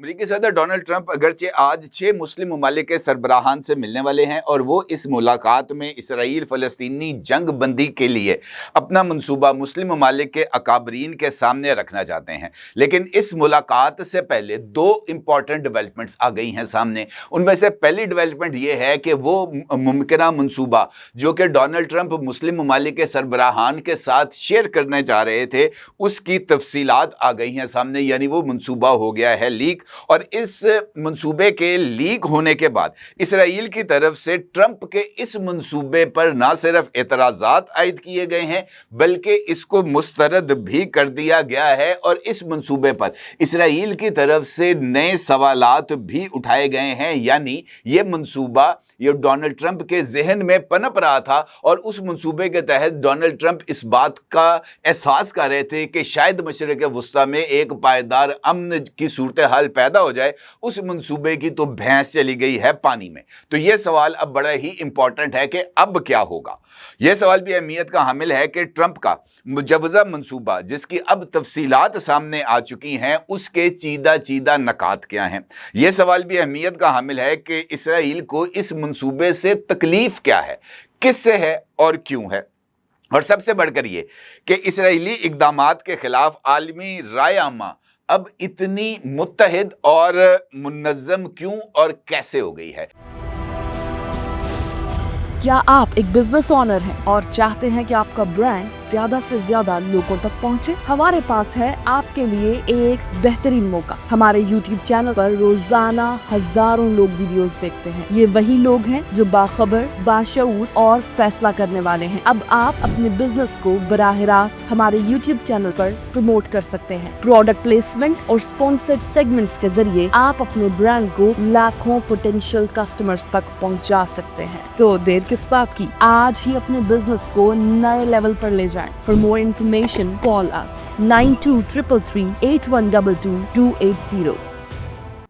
अमेरिकी सदर Donald Trump अगरचे आज 6 मुस्लिम ममालिक के सरबराहान से मिलने वाले हैं और वो इस मुलाकात में इसराइल फ़लस्तीनी जंग बंदी के लिए अपना मंसूबा मुस्लिम ममालिक के अकाबरीन के सामने रखना चाहते हैं। लेकिन इस मुलाकात से पहले दो इम्पॉर्टेंट डेवलपमेंट्स आ गई हैं सामने। उनमें से पहली डेवलपमेंट ये है कि वो मुमकिना मंसूबा जो कि डोनाल्ड ट्रंप मुस्लिम ममालिक के सरबराहान के साथ शेयर करने जा रहे थे, उसकी तफसीलात आ गई हैं सामने, यानी वो मंसूबा हो गया है लीक। और इस मंसूबे के लीक होने के बाद इसराइल की तरफ से ट्रंप के इस मंसूबे पर ना सिर्फ एतराज़ात आयद किए गए हैं बल्कि इसको मुस्तरद भी कर दिया गया है और इस मंसूबे पर इसराइल की तरफ से नए सवालात भी उठाए गए हैं। यानी ये मंसूबा ये डोनाल्ड ट्रंप के जहन में पनप रहा था और उस मंसूबे के तहत डोनाल्ड ट्रंप इस बात का एहसास कर रहे थे कि शायद मशरिक़ वुस्ता में एक पायदार अमन की सूरत हाल पैदा हो जाए। उस मंसूबे की तो भैंस चली गई है पानी में। तो ये सवाल अब बड़ा ही इंपॉर्टेंट है कि अब क्या होगा। यह सवाल भी अहमियत का हामिल है कि ट्रंप का मुजवज़ा मंसूबा जिसकी अब तफसीलात सामने आ चुकी हैं उसके चीदा चीदा नकात क्या हैं। यह सवाल भी अहमियत का हामिल है कि इसराइल को इस मंसूबे से तकलीफ क्या है, किससे है और क्यों है। और सबसे बढ़कर ये कि इसराइली इक़दामात के खिलाफ आलमी राय आमा अब इतनी मुत्तहिद और मुनज़्ज़म क्यों और कैसे हो गई है। क्या आप एक बिजनेस ओनर हैं और चाहते हैं कि आपका ब्रांड ज्यादा से ज्यादा लोगों तक पहुंचे? हमारे पास है आपके लिए एक बेहतरीन मौका। हमारे YouTube चैनल पर रोजाना हजारों लोग वीडियोस देखते हैं। ये वही लोग हैं जो बाखबर, बाशऊर और फैसला करने वाले हैं। अब आप अपने बिजनेस को बराह रास्त हमारे YouTube चैनल पर प्रमोट कर सकते हैं। प्रोडक्ट प्लेसमेंट और स्पॉन्सर्ड सेगमेंट्स के जरिए आप अपने ब्रांड को लाखों पोटेंशियल कस्टमर्स तक पहुंचा सकते हैं। तो देर किस बात की, आज ही अपने बिजनेस को नए लेवल पर ले जाएं। For more information, call us 923338122280।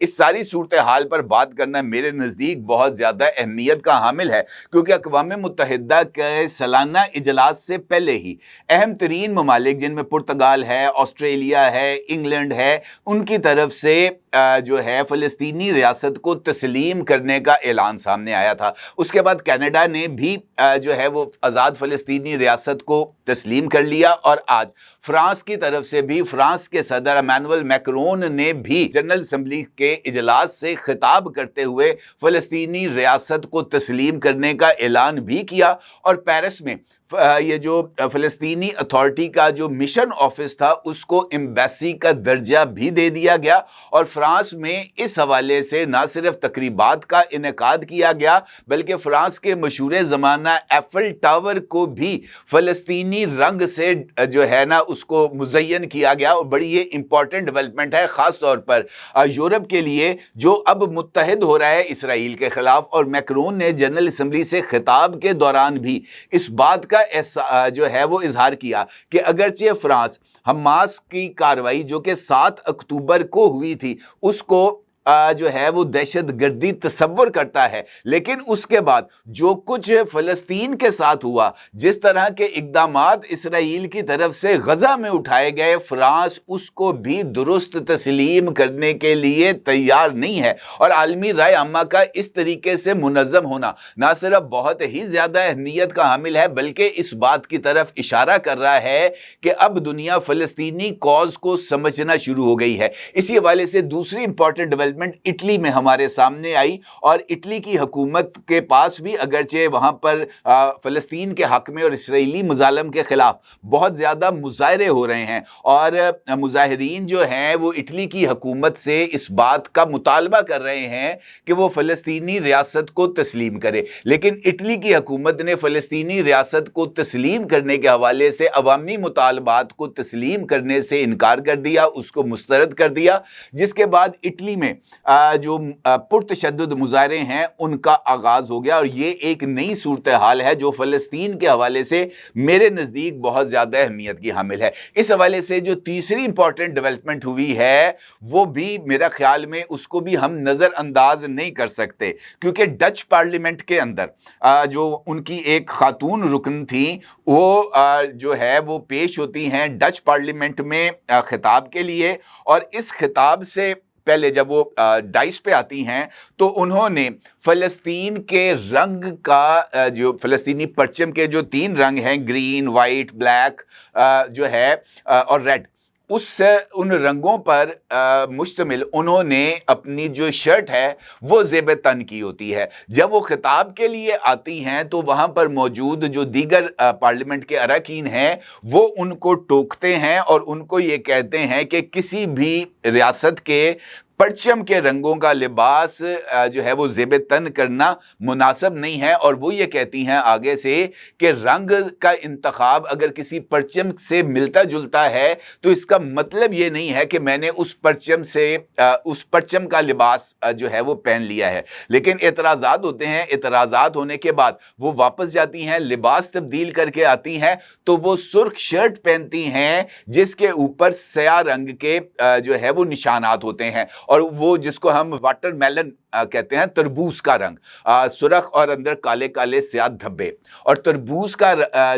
इस सारी सूरत हाल पर बात करना मेरे नज़दीक बहुत ज़्यादा अहमियत का हामिल है क्योंकि अक़वाम मुत्तहिदा के सालाना इजलास से पहले ही अहम तरीन ममालिक जिनमें पुर्तगाल है, ऑस्ट्रेलिया है, इंग्लैंड है, उनकी तरफ से जो है फ़लस्तीनी रियासत को तस्लीम करने का ऐलान सामने आया था। उसके बाद कनाडा ने भी जो है वो आज़ाद फ़लस्तीनी रियासत को तस्लीम कर लिया और आज फ्रांस की तरफ से भी फ्रांस के सदर इमैनुअल मैक्रोन ने भी जनरल असम्बली के इजलास से खिताब करते हुए फ़लस्तीनी रियासत को तस्लीम करने का ऐलान भी किया। और पेरिस में ये जो फ़लस्तीनी अथॉरिटी का जो मिशन ऑफिस था उसको एम्बेसी का दर्जा भी दे दिया गया और फ्रांस में इस हवाले से ना सिर्फ तकरीबात का इनेकाद किया गया बल्कि फ्रांस के मशहूर ज़माना एफल टावर को भी फ़लस्तीनी रंग से जो है ना उसको मुज़य्यन किया गया। और बड़ी ये इंपॉर्टेंट डेवलपमेंट है ख़ास तौर पर यूरोप के लिए जो अब मुत्तहिद हो रहा है इसराइल के ख़िलाफ़। और मैक्रोन ने जनरल असम्बली से खिताब के दौरान भी इस बात का जो है वो इजहार किया कि अगरचे फ्रांस हमास की कार्रवाई जो कि 7 अक्टूबर को हुई थी उसको जो है वो दहशत गर्दी तस्वर करता है, लेकिन उसके बाद जो कुछ फ़लस्तीन के साथ हुआ, जिस तरह के इक़दामात इसराइल की तरफ से गज़ा में उठाए गए, फ्रांस उसको भी दुरुस्त तस्लीम करने के लिए तैयार नहीं है। और आलमी राय आमा का इस तरीके से मुनज़्ज़म होना ना सिर्फ बहुत ही ज़्यादा अहमियत का हामिल है बल्कि इस बात की तरफ इशारा कर रहा है कि अब दुनिया फ़लस्तीनी कॉज को समझना शुरू हो गई है। इसी हवाले से दूसरी इंपॉर्टेंट डेवलपमेंट इटली में हमारे सामने आई और इटली की हुकूमत के पास भी अगरचे वहां पर फ़लस्तीन के हक में और इसराइली मुज़ालम के खिलाफ बहुत ज़्यादा मुज़ाहरे हो रहे हैं और मुज़ाहिरीन जो हैं वो इटली की हुकूमत से इस बात का मुतालबा कर रहे हैं कि वो फ़लस्तीनी रियासत को तस्लीम करे। लेकिन इटली की हुकूमत ने फ़लस्तीनी रियासत को तस्लीम करने के हवाले से अवामी मुतालबात को तस्लीम करने से इनकार कर दिया, उसको मुस्तरद कर दिया, जिसके बाद इटली में जो पुरतशद्दुद मुज़ाहरे हैं उनका आगाज़ हो गया। और ये एक नई सूरत हाल है जो फ़लस्तीन के हवाले से मेरे नज़दीक बहुत ज़्यादा अहमियत की हामिल है। इस हवाले से जो तीसरी इंपॉर्टेंट डेवलपमेंट हुई है वो भी मेरा ख्याल में उसको भी हम नज़रअंदाज नहीं कर सकते क्योंकि डच पार्लियामेंट के अंदर जो उनकी एक खातून रुकन थी वो जो है वो पेश होती हैं डच पार्लियामेंट में खिताब के लिए और इस खिताब से پہلے جب وہ ڈائس پہ آتی ہیں تو انہوں نے فلسطین کے رنگ کا جو فلسطینی پرچم کے جو 3 رنگ ہیں، گرین، وائٹ، بلیک جو ہے اور ریڈ، ان رنگوں پر مشتمل انہوں نے اپنی جو شرٹ ہے وہ زیب تن کی ہوتی ہے۔ جب وہ خطاب کے لیے آتی ہیں تو وہاں پر موجود جو دیگر پارلیمنٹ کے اراکین ہیں وہ ان کو ٹوکتے ہیں اور ان کو یہ کہتے ہیں کہ کسی بھی ریاست کے پرچم کے رنگوں کا لباس جو ہے وہ زیب تن کرنا مناسب نہیں ہے، اور وہ یہ کہتی ہیں آگے سے کہ رنگ کا انتخاب اگر کسی پرچم سے ملتا جلتا ہے تو اس کا مطلب یہ نہیں ہے کہ میں نے اس پرچم کا لباس جو ہے وہ پہن لیا ہے۔ لیکن اعتراضات ہوتے ہیں، اعتراضات ہونے کے بعد وہ واپس جاتی ہیں، لباس تبدیل کر کے آتی ہیں تو وہ سرخ شرٹ پہنتی ہیں جس کے اوپر سیاہ رنگ کے جو ہے وہ نشانات ہوتے ہیں، اور وہ جس کو ہم واٹر میلن کہتے ہیں، تربوز کا رنگ، سرخ اور اندر کالے کالے سیاہ دھبے، اور تربوز کا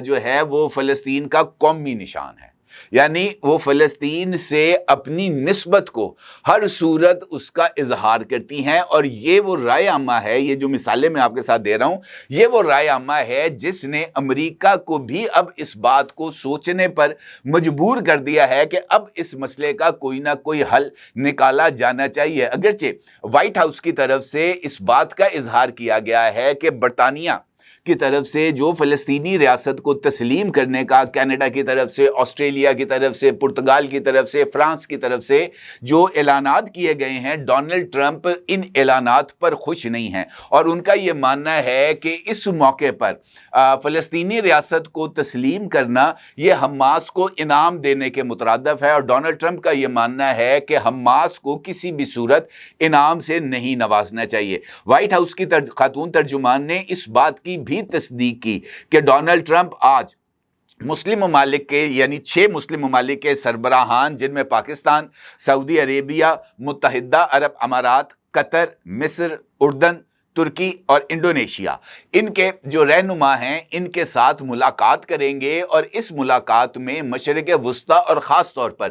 جو ہے وہ فلسطین کا قومی نشان ہے، یعنی وہ فلسطین سے اپنی نسبت کو ہر صورت اس کا اظہار کرتی ہیں۔ اور یہ وہ رائے عامہ ہے، یہ جو مثالیں میں آپ کے ساتھ دے رہا ہوں، یہ وہ رائے عامہ ہے جس نے امریکہ کو بھی اب اس بات کو سوچنے پر مجبور کر دیا ہے کہ اب اس مسئلے کا کوئی نہ کوئی حل نکالا جانا چاہیے۔ اگرچہ وائٹ ہاؤس کی طرف سے اس بات کا اظہار کیا گیا ہے کہ برطانیہ کی طرف سے جو فلسطینی ریاست کو تسلیم کرنے کا، کینیڈا کی طرف سے، آسٹریلیا کی طرف سے، پرتگال کی طرف سے، فرانس کی طرف سے جو اعلانات کیے گئے ہیں، ڈونلڈ ٹرمپ ان اعلانات پر خوش نہیں ہیں، اور ان کا یہ ماننا ہے کہ اس موقع پر فلسطینی ریاست کو تسلیم کرنا یہ حماس کو انعام دینے کے مترادف ہے، اور ڈونلڈ ٹرمپ کا یہ ماننا ہے کہ حماس کو کسی بھی صورت انعام سے نہیں نوازنا چاہیے۔ وائٹ ہاؤس کی خاتون ترجمان نے اس بات کی بھی تصدیق کی کہ ڈونلڈ ٹرمپ آج مسلم ممالک کے، یعنی 6 مسلم ممالک کے سربراہان، جن میں پاکستان، سعودی عربیہ، متحدہ عرب امارات، قطر، مصر، اردن، ترکی اور انڈونیشیا، ان کے جو رہنما ہیں ان کے ساتھ ملاقات کریں گے، اور اس ملاقات میں مشرق وسطیٰ اور خاص طور پر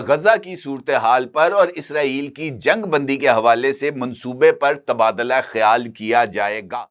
غزہ کی صورتحال پر اور اسرائیل کی جنگ بندی کے حوالے سے منصوبے پر تبادلہ خیال کیا جائے گا۔